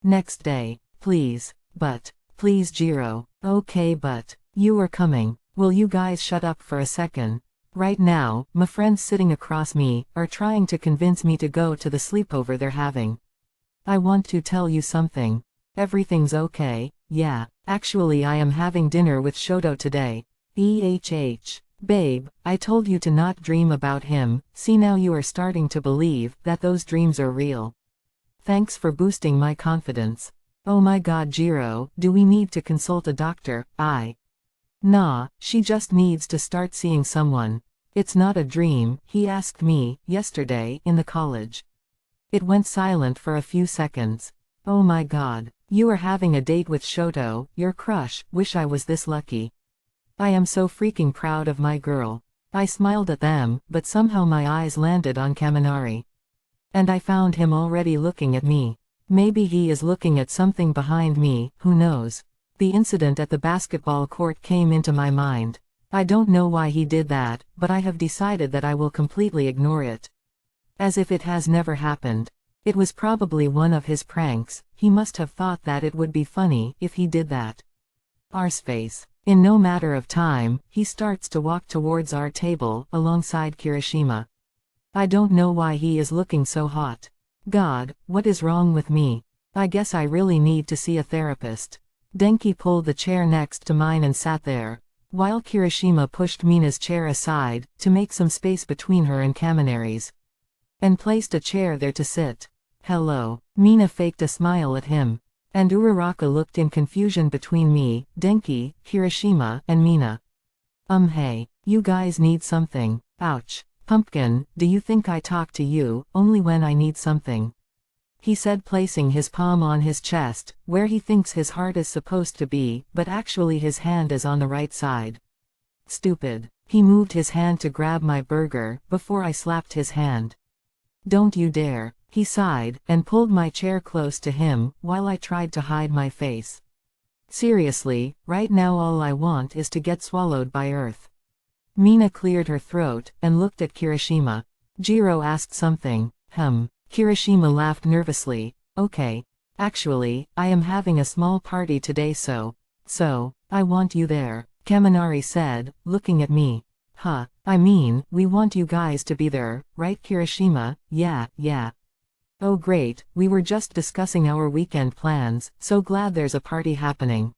Next day. Please. But. Please Jiro. Okay but. You are coming. Will you guys shut up for a second? Right now, my friends sitting across me, are trying to convince me to go to the sleepover they're having. I want to tell you something. Everything's okay, yeah. Actually I am having dinner with Shoto today. Babe, I told you to not dream about him, see now you are starting to believe that those dreams are real. Thanks for boosting my confidence. Oh my god Jiro, do we need to consult a doctor? Nah, she just needs to start seeing someone. It's not a dream, he asked me, yesterday, in the college. It went silent for a few seconds. Oh my god, you are having a date with Shoto, your crush, wish I was this lucky. I am so freaking proud of my girl. I smiled at them, but somehow my eyes landed on Kaminari. And I found him already looking at me. Maybe he is looking at something behind me, who knows. The incident at the basketball court came into my mind. I don't know why he did that, but I have decided that I will completely ignore it. As if it has never happened. It was probably one of his pranks, he must have thought that it would be funny if he did that. Our space. In no matter of time, he starts to walk towards our table, alongside Kirishima. I don't know why he is looking so hot. God, what is wrong with me? I guess I really need to see a therapist. Denki pulled the chair next to mine and sat there, while Kirishima pushed Mina's chair aside, to make some space between her and Kaminari's. And placed a chair there to sit. Hello. Mina faked a smile at him. And Uraraka looked in confusion between me, Denki, Kirishima, and Mina. Hey. You guys need something. Ouch. Pumpkin, do you think I talk to you, only when I need something? He said placing his palm on his chest, where he thinks his heart is supposed to be, but actually his hand is on the right side. Stupid. He moved his hand to grab my burger, before I slapped his hand. Don't you dare. He sighed, and pulled my chair close to him, while I tried to hide my face. Seriously, right now all I want is to get swallowed by Earth. Mina cleared her throat, and looked at Kirishima. Jiro asked something. Kirishima laughed nervously. Okay. Actually, I am having a small party today so, I want you there, Kaminari said, looking at me. I mean, we want you guys to be there, right Kirishima? Yeah. Oh great, we were just discussing our weekend plans, so glad there's a party happening.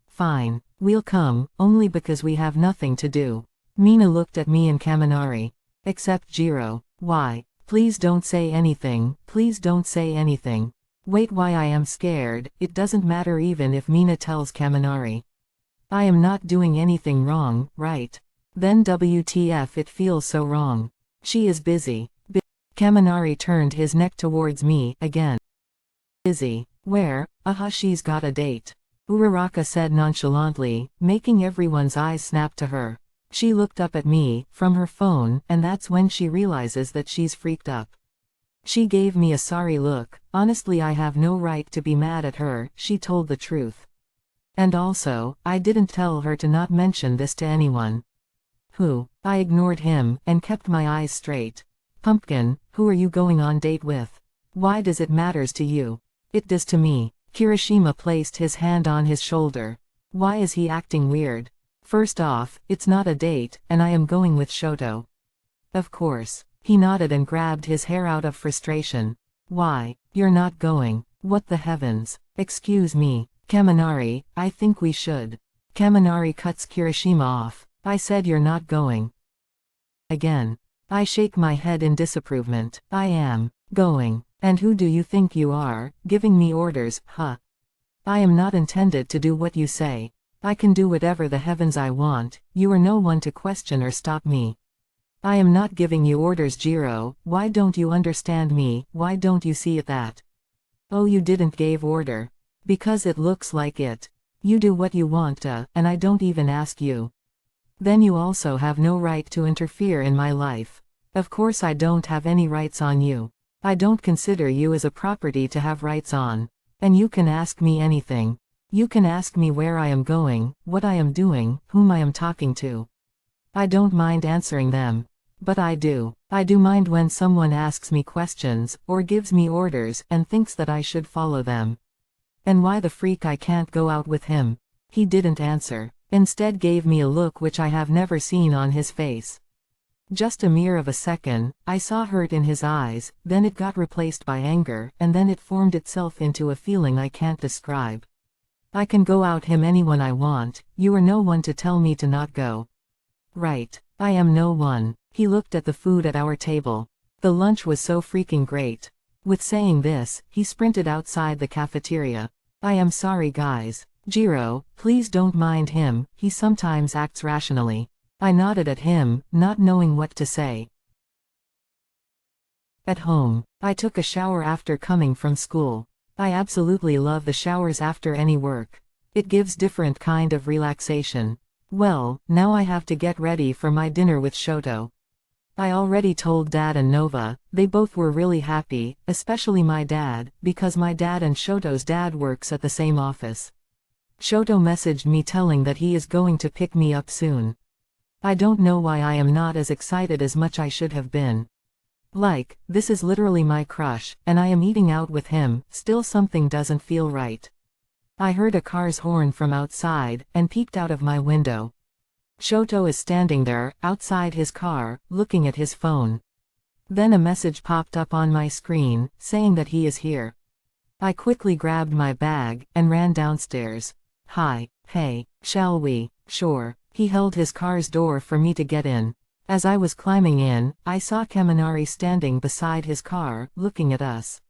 Fine. We'll come, only because we have nothing to do. Mina looked at me and Kaminari. Except Jiro. Why? Please don't say anything, please don't say anything. Wait, why I am scared, it doesn't matter even if Mina tells Kaminari. I am not doing anything wrong, right? Then WTF it feels so wrong. She is busy. Kaminari turned his neck towards me, again. Busy. Where? She's got a date. Uraraka said nonchalantly, making everyone's eyes snap to her. She looked up at me, from her phone, and that's when she realizes that she's freaked up. She gave me a sorry look. Honestly I have no right to be mad at her, she told the truth. And also, I didn't tell her to not mention this to anyone. Who? I ignored him, and kept my eyes straight. Pumpkin, who are you going on date with? Why does it matters to you? It does to me. Kirishima placed his hand on his shoulder. Why is he acting weird? First off, it's not a date, and I am going with Shoto. Of course. He nodded and grabbed his hair out of frustration. Why? You're not going. What the heavens? Excuse me, Kaminari, I think we should. Kaminari cuts Kirishima off. I said you're not going. Again. I shake my head in disapproval. I am going. And who do you think you are, giving me orders, I am not intended to do what you say. I can do whatever the heavens I want, you are no one to question or stop me. I am not giving you orders Jiro, why don't you understand me, why don't you see it that? Oh you didn't gave order. Because it looks like it. You do what you want and I don't even ask you. Then you also have no right to interfere in my life. Of course I don't have any rights on you. I don't consider you as a property to have rights on. And you can ask me anything. You can ask me where I am going, what I am doing, whom I am talking to. I don't mind answering them. But I do. I do mind when someone asks me questions, or gives me orders, and thinks that I should follow them. And why the freak I can't go out with him? He didn't answer. Instead gave me a look which I have never seen on his face. Just a mere of a second, I saw hurt in his eyes, then it got replaced by anger, and then it formed itself into a feeling I can't describe. I can go out him anyone I want, you are no one to tell me to not go. Right. I am no one. He looked at the food at our table. The lunch was so freaking great. With saying this, he sprinted outside the cafeteria. I am sorry guys. Jiro, please don't mind him, he sometimes acts rationally. I nodded at him, not knowing what to say. At home, I took a shower after coming from school. I absolutely love the showers after any work. It gives different kind of relaxation. Well, now I have to get ready for my dinner with Shoto. I already told Dad and Nova, they both were really happy, especially my dad, because my dad and Shoto's dad works at the same office. Shoto messaged me telling that he is going to pick me up soon. I don't know why I am not as excited as much I should have been. Like, this is literally my crush, and I am eating out with him, still something doesn't feel right. I heard a car's horn from outside, and peeked out of my window. Shoto is standing there, outside his car, looking at his phone. Then a message popped up on my screen, saying that he is here. I quickly grabbed my bag, and ran downstairs. Hi, hey, shall we? Sure. He held his car's door for me to get in. As I was climbing in, I saw Kaminari standing beside his car, looking at us.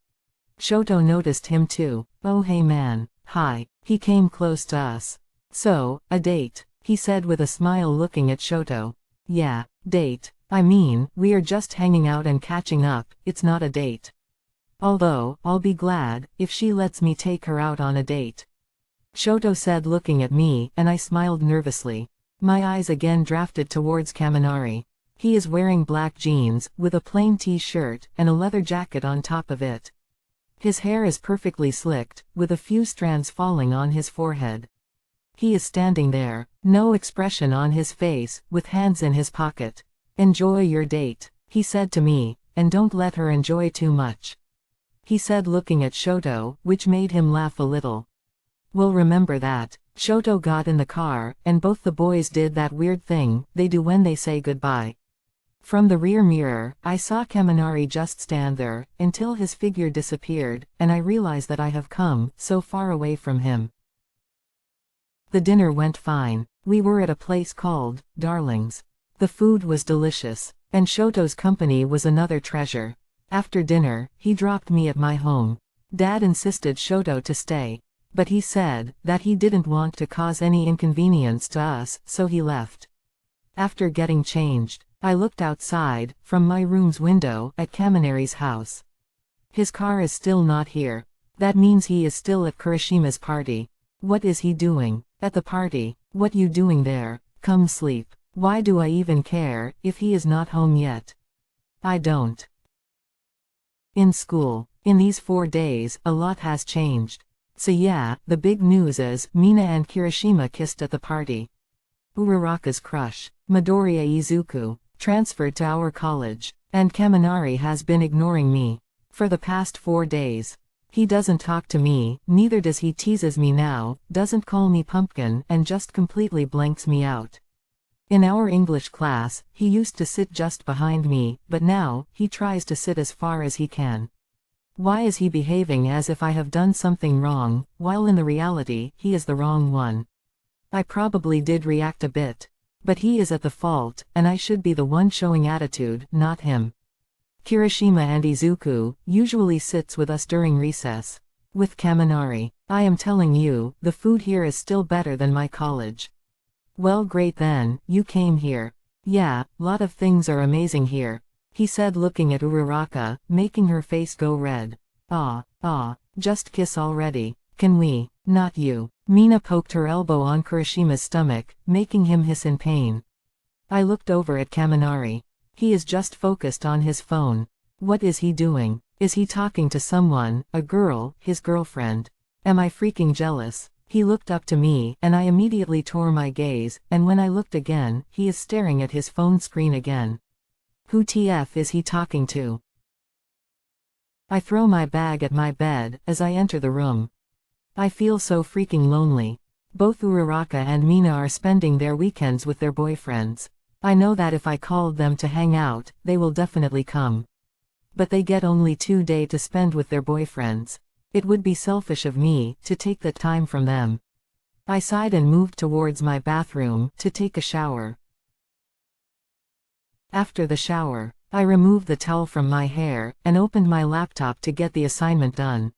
Shoto noticed him too. Oh hey man. Hi. He came close to us. So, a date, he said with a smile looking at Shoto. Yeah, date. I mean, we are just hanging out and catching up, it's not a date. Although, I'll be glad, if she lets me take her out on a date. Shoto said looking at me, and I smiled nervously. My eyes again drafted towards Kaminari. He is wearing black jeans, with a plain t-shirt, and a leather jacket on top of it. His hair is perfectly slicked, with a few strands falling on his forehead. He is standing there, no expression on his face, with hands in his pocket. Enjoy your date, he said to me, and don't let her enjoy too much. He said looking at Shoto, which made him laugh a little. We'll remember that. Shoto got in the car, and both the boys did that weird thing they do when they say goodbye. From the rear mirror, I saw Kaminari just stand there, until his figure disappeared, and I realized that I have come so far away from him. The dinner went fine. We were at a place called Darling's. The food was delicious, and Shoto's company was another treasure. After dinner, he dropped me at my home. Dad insisted Shoto to stay. But he said that he didn't want to cause any inconvenience to us, so he left. After getting changed, I looked outside, from my room's window, at Kaminari's house. His car is still not here. That means he is still at Kurishima's party. What is he doing? At the party? What you doing there? Come sleep. Why do I even care, if he is not home yet? I don't. In school, in these 4 days, a lot has changed. So yeah, the big news is, Mina and Kirishima kissed at the party. Uraraka's crush, Midoriya Izuku, transferred to our college, and Kaminari has been ignoring me. For the past 4 days. He doesn't talk to me, neither does he teases me now, doesn't call me pumpkin, and just completely blanks me out. In our English class, he used to sit just behind me, but now, he tries to sit as far as he can. Why is he behaving as if I have done something wrong, while in the reality, he is the wrong one? I probably did react a bit. But he is at the fault, and I should be the one showing attitude, not him. Kirishima and Izuku usually sits with us during recess. With Kaminari, I am telling you, the food here is still better than my college. Well great then, you came here. Yeah, lot of things are amazing here. He said looking at Uraraka, making her face go red. Just kiss already. Can we? Not you. Mina poked her elbow on Kurishima's stomach, making him hiss in pain. I looked over at Kaminari. He is just focused on his phone. What is he doing? Is he talking to someone, a girl, his girlfriend? Am I freaking jealous? He looked up to me, and I immediately tore my gaze, and when I looked again, he is staring at his phone screen again. Who TF is he talking to? I throw my bag at my bed, as I enter the room. I feel so freaking lonely. Both Uraraka and Mina are spending their weekends with their boyfriends. I know that if I called them to hang out, they will definitely come. But they get only 2 days to spend with their boyfriends. It would be selfish of me to take that time from them. I sighed and moved towards my bathroom to take a shower. After the shower, I removed the towel from my hair and opened my laptop to get the assignment done.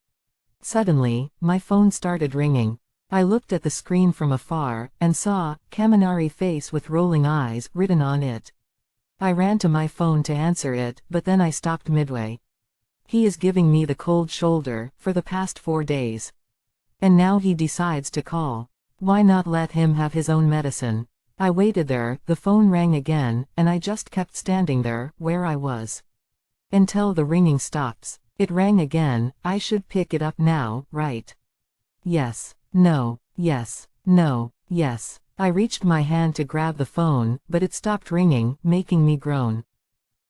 Suddenly, my phone started ringing. I looked at the screen from afar and saw Kaminari face with rolling eyes written on it. I ran to my phone to answer it, but then I stopped midway. He is giving me the cold shoulder for the past 4 days. And now he decides to call. Why not let him have his own medicine? I waited there, the phone rang again, and I just kept standing there, where I was. Until the ringing stops. It rang again. I should pick it up now, right? Yes. No. Yes. No. Yes. I reached my hand to grab the phone, but it stopped ringing, making me groan.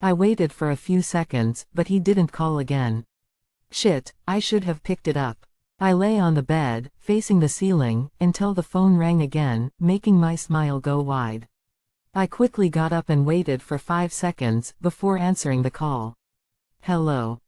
I waited for a few seconds, but he didn't call again. Shit, I should have picked it up. I lay on the bed, facing the ceiling, until the phone rang again, making my smile go wide. I quickly got up and waited for 5 seconds before answering the call. Hello.